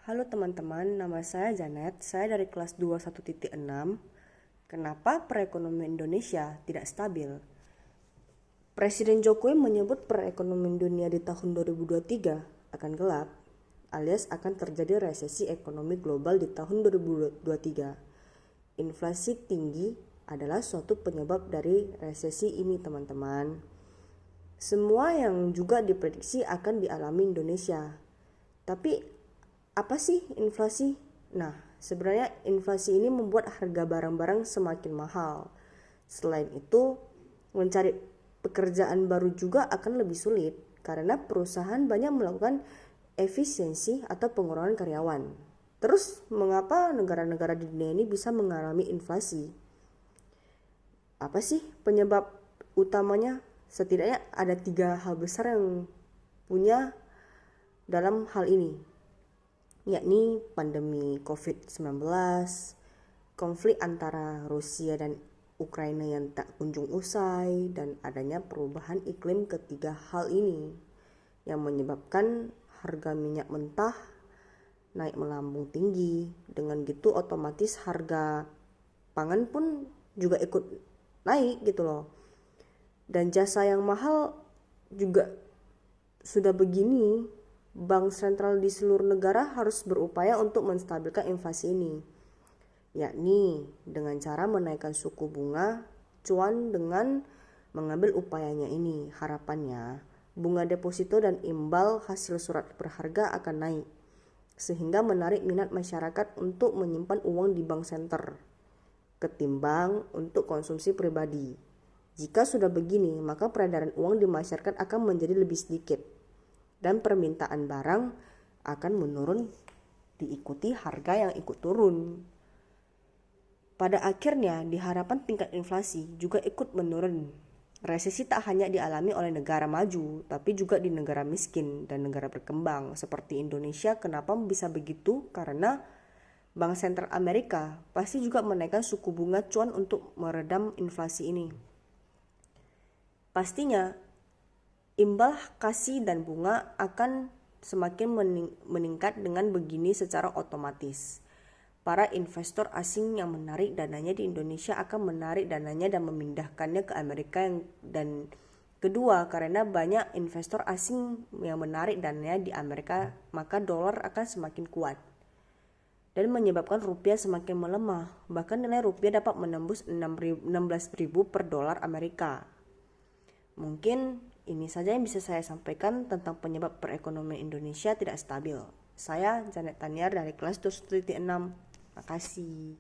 Halo teman-teman, nama saya Janet. Saya dari kelas 21.6. Kenapa perekonomian Indonesia tidak stabil? Presiden Jokowi menyebut perekonomian dunia di tahun 2023 akan gelap, alias akan terjadi resesi ekonomi global di tahun 2023. Inflasi tinggi adalah suatu penyebab dari resesi ini, teman-teman. Semua yang juga diprediksi akan dialami Indonesia. Tapi apa sih inflasi? Nah, sebenarnya inflasi ini membuat harga barang-barang semakin mahal. Selain itu, mencari pekerjaan baru juga akan lebih sulit karena perusahaan banyak melakukan efisiensi atau pengurangan karyawan. Terus, mengapa negara-negara di dunia ini bisa mengalami inflasi? Apa sih penyebab utamanya? Setidaknya ada 3 hal besar yang punya dalam hal ini, yakni pandemi COVID-19, konflik antara Rusia dan Ukraina yang tak kunjung usai, dan adanya perubahan iklim. Ketiga hal ini yang menyebabkan harga minyak mentah naik melambung tinggi. Dengan gitu otomatis harga pangan pun juga ikut naik gitu loh. Dan jasa yang mahal juga sudah begini, bank sentral di seluruh negara harus berupaya untuk menstabilkan inflasi ini, yakni dengan cara menaikkan suku bunga cuan. Dengan mengambil upayanya ini, harapannya bunga deposito dan imbal hasil surat berharga akan naik, sehingga menarik minat masyarakat untuk menyimpan uang di bank senter ketimbang untuk konsumsi pribadi. Jika sudah begini, maka peredaran uang di masyarakat akan menjadi lebih sedikit dan permintaan barang akan menurun, diikuti harga yang ikut turun. Pada akhirnya diharapkan tingkat inflasi juga ikut menurun. Resesi tak hanya dialami oleh negara maju, tapi juga di negara miskin dan negara berkembang seperti Indonesia. Kenapa bisa begitu? Karena Bank Sentral Amerika pasti juga menaikkan suku bunga cuan untuk meredam inflasi ini. Pastinya imbal kasih dan bunga akan semakin meningkat. Dengan begini secara otomatis para investor asing yang menarik dananya di Indonesia akan menarik dananya dan memindahkannya ke Amerika. Dan kedua, karena banyak investor asing yang menarik dananya di Amerika, maka dolar akan semakin kuat dan menyebabkan rupiah semakin melemah. Bahkan nilai rupiah dapat menembus 16.000 per dolar Amerika. Mungkin ini saja yang bisa saya sampaikan tentang penyebab perekonomian Indonesia tidak stabil. Saya Janet Taniar dari kelas 21.6. Makasih.